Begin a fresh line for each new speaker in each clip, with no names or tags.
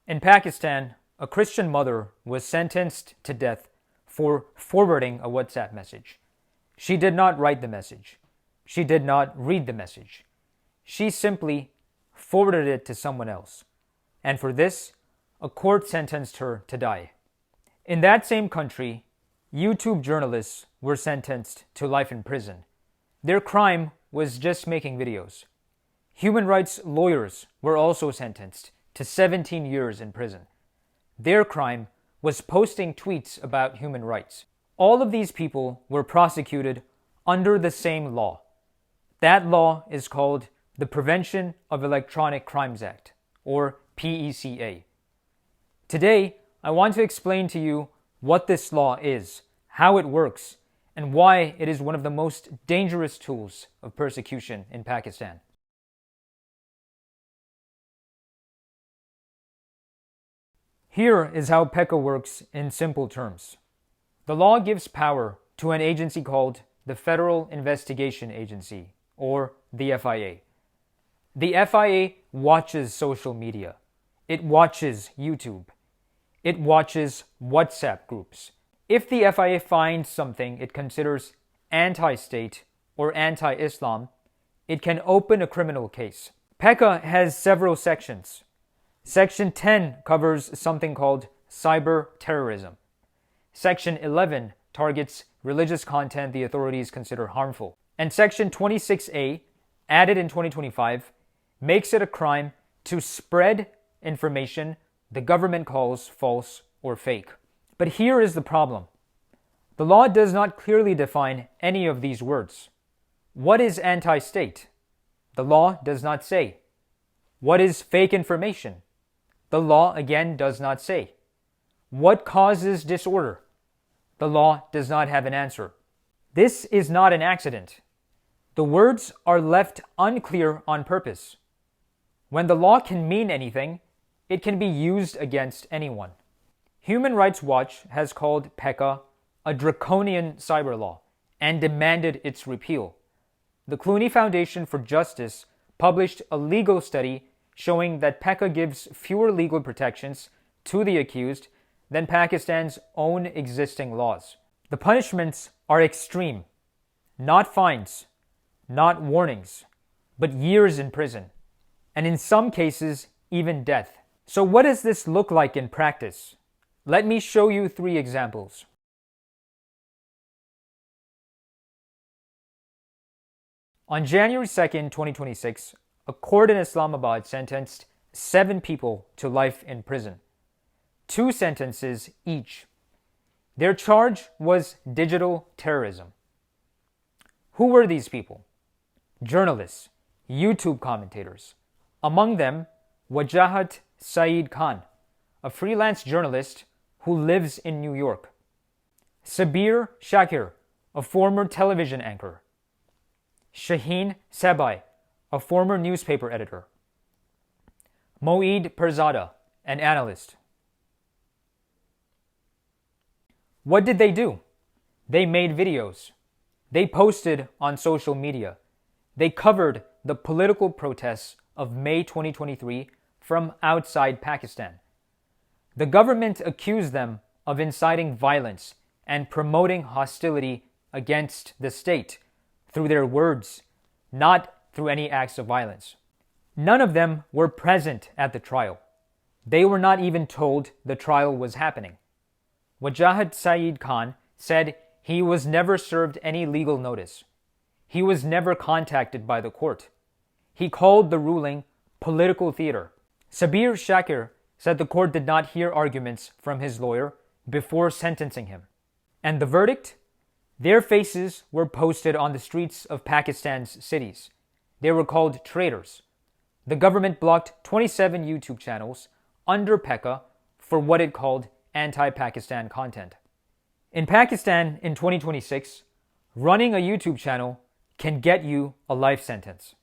In Pakistan, a Christian mother was sentenced to death for forwarding a WhatsApp message. She did not write the message. She did not read the message. She simply forwarded it to someone else. And for this, a court sentenced her to die. In that same country, YouTube journalists were sentenced to life in prison. Their crime was just making videos. Human rights lawyers were also sentenced to 17 years in prison. Their crime was posting tweets about human rights. All of these people were prosecuted under the same law. That law is called the Prevention of Electronic Crimes Act, or PECA. Today, I want to explain to you what this law is, how it works, and why it is one of the most dangerous tools of persecution in Pakistan. Here is how PECA works in simple terms. The law gives power to an agency called the Federal Investigation Agency, or the FIA. The FIA watches social media. It watches YouTube. It watches WhatsApp groups. If the FIA finds something it considers anti-state or anti-Islam, it can open a criminal case. PECA has several sections. Section 10 covers something called cyber terrorism. Section 11 targets religious content the authorities consider harmful. And Section 26A, added in 2025, makes it a crime to spread information the government calls false or fake. But here is the problem. The law does not clearly define any of these words. What is anti-state? The law does not say. What is fake information? The law again does not say. What causes disorder? The law does not have an answer. This is not an accident. The words are left unclear on purpose. When the law can mean anything, it can be used against anyone. Human Rights Watch has called PECA a draconian cyber law and demanded its repeal. The Clooney Foundation for Justice published a legal study showing that PECA gives fewer legal protections to the accused than Pakistan's own existing laws. The punishments are extreme. Not fines, not warnings, but years in prison, and in some cases, even death. So what does this look like in practice? Let me show you 3 examples. On January 2nd, 2026, a court in Islamabad sentenced 7 people to life in prison. 2 sentences each. Their charge was digital terrorism. Who were these people? Journalists, YouTube commentators. Among them, Wajahat Saeed Khan, a freelance journalist who lives in New York. Sabir Shakir, a former television anchor. Shaheen Sabai, a former newspaper editor. Moeed Perzada, an analyst. What did they do? They made videos. They posted on social media. They covered the political protests of May 2023 from outside Pakistan. The government accused them of inciting violence and promoting hostility against the state through their words, not through any acts of violence. None of them were present at the trial. They were not even told the trial was happening. Wajahat Saeed Khan said he was never served any legal notice. He was never contacted by the court. He called the ruling political theater. Sabir Shakir said the court did not hear arguments from his lawyer before sentencing him. And the verdict? Their faces were posted on the streets of Pakistan's cities. They were called traitors. The government blocked 27 YouTube channels under PECA for what it called anti-Pakistan content. In Pakistan in 2026, running a YouTube channel can get you a life sentence.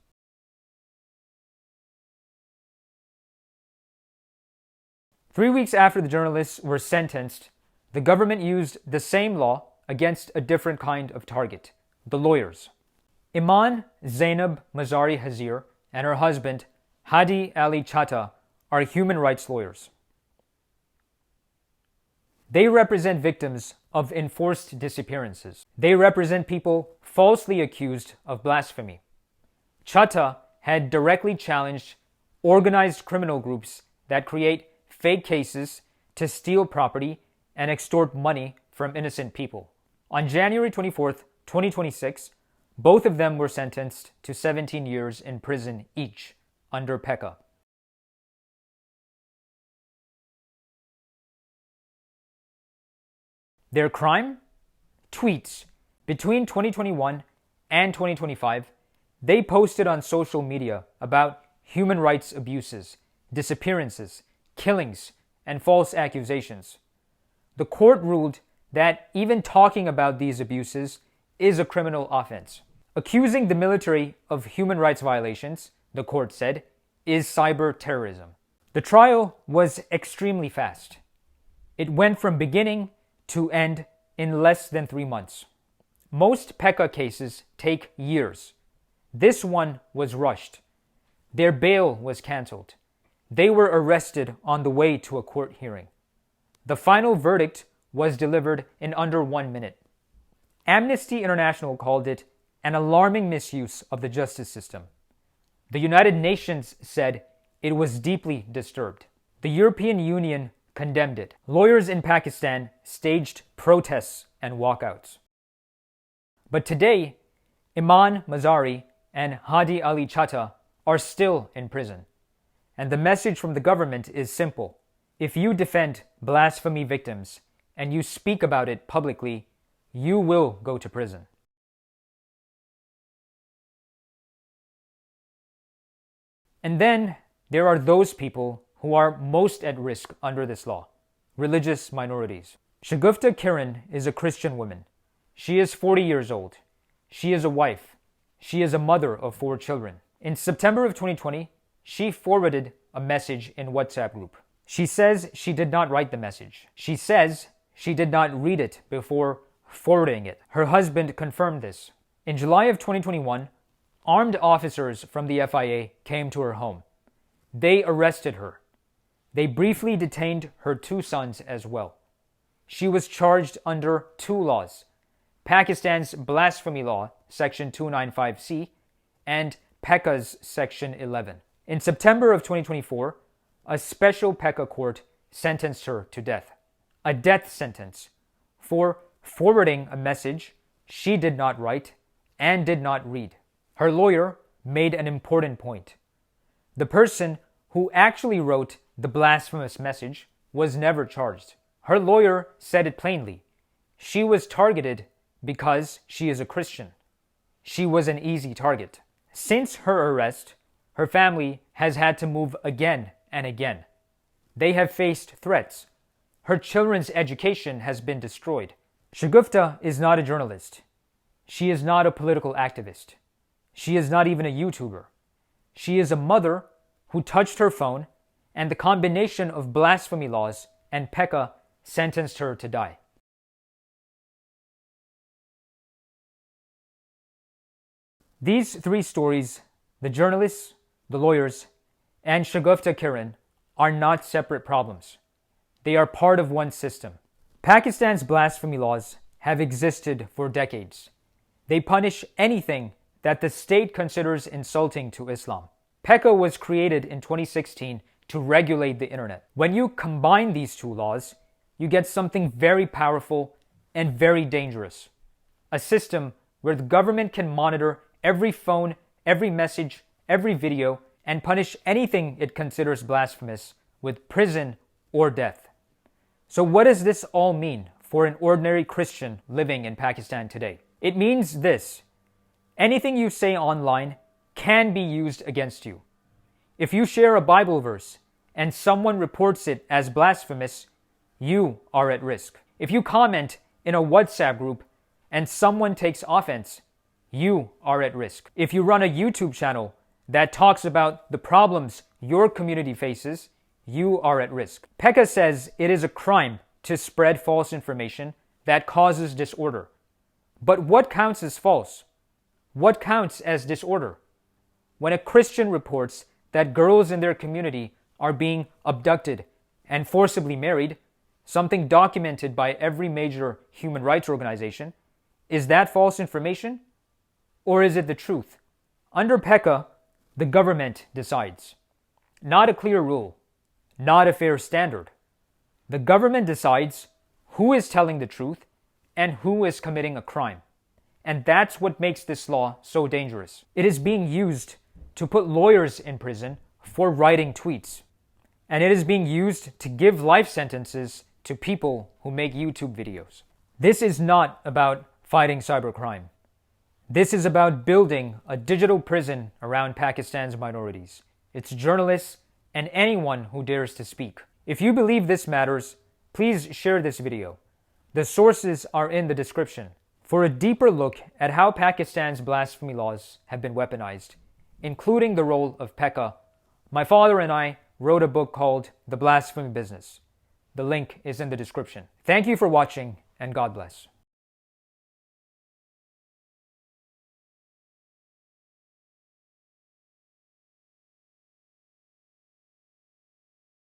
Three weeks after the journalists were sentenced, the government used the same law against a different kind of target, the lawyers. Imaan, Zainab, Mazari Hazir, and her husband, Hadi Ali Chattha, are human rights lawyers. They represent victims of enforced disappearances. They represent people falsely accused of blasphemy. Chattha had directly challenged organized criminal groups that create fake cases to steal property and extort money from innocent people. On January 24th, 2026, both of them were sentenced to 17 years in prison each under PECA. Their crime? Tweets. Between 2021 and 2025, they posted on social media about human rights abuses, disappearances, killings, and false accusations. The court ruled that even talking about these abuses is a criminal offense. Accusing the military of human rights violations, the court said, is cyber terrorism. The trial was extremely fast. It went from beginning to end in less than 3 months. Most PECA cases take years. This one was rushed. Their bail was canceled. They were arrested on the way to a court hearing. The final verdict was delivered in under 1 minute. Amnesty International called it an alarming misuse of the justice system. The United Nations said it was deeply disturbed. The European Union condemned it. Lawyers in Pakistan staged protests and walkouts. But today, Imaan Mazari and Hadi Ali Chattha are still in prison. And the message from the government is simple. If you defend blasphemy victims and you speak about it publicly, you will go to prison. And then there are those people who are most at risk under this law, religious minorities. Shagufta Kiran is a Christian woman. She is 40 years old. She is a wife. She is a mother of 4 children. In September of 2020, she forwarded a message in WhatsApp group. She says she did not write the message. She says she did not read it before forwarding it. Her husband confirmed this. In July of 2021, armed officers from the FIA came to her home. They arrested her. They briefly detained her 2 sons as well. She was charged under 2 laws: Pakistan's Blasphemy Law, Section 295C, and PECA's Section 11. In September of 2024, a special PECA court sentenced her to death. A death sentence for forwarding a message she did not write and did not read. Her lawyer made an important point. The person who actually wrote the blasphemous message was never charged. Her lawyer said it plainly. She was targeted because she is a Christian. She was an easy target. Since her arrest, her family has had to move again and again. They have faced threats. Her children's education has been destroyed. Shagufta is not a journalist. She is not a political activist. She is not even a YouTuber. She is a mother who touched her phone, and the combination of blasphemy laws and PECA sentenced her to die. These 3 stories, the journalists, the lawyers, and Shagufta Kiran, are not separate problems. They are part of one system. Pakistan's blasphemy laws have existed for decades. They punish anything that the state considers insulting to Islam. PECA was created in 2016 to regulate the internet. When you combine these 2 laws, you get something very powerful and very dangerous. A system where the government can monitor every phone, every message, every video, and punish anything it considers blasphemous with prison or death. So what does this all mean for an ordinary Christian living in Pakistan today? It means this: anything you say online can be used against you. If you share a Bible verse and someone reports it as blasphemous, you are at risk. If you comment in a WhatsApp group and someone takes offense, you are at risk. If you run a YouTube channel that talks about the problems your community faces, you are at risk. PECA says it is a crime to spread false information that causes disorder. But what counts as false? What counts as disorder? When a Christian reports that girls in their community are being abducted and forcibly married, something documented by every major human rights organization, is that false information? Or is it the truth? Under PECA, the government decides. Not a clear rule, not a fair standard. The government decides who is telling the truth and who is committing a crime. And that's what makes this law so dangerous. It is being used to put lawyers in prison for writing tweets. And it is being used to give life sentences to people who make YouTube videos. This is not about fighting cybercrime. This is about building a digital prison around Pakistan's minorities, its journalists, and anyone who dares to speak. If you believe this matters, please share this video. The sources are in the description. For a deeper look at how Pakistan's blasphemy laws have been weaponized, including the role of PECA, my father and I wrote a book called The Blasphemy Business. The link is in the description. Thank you for watching, and God bless.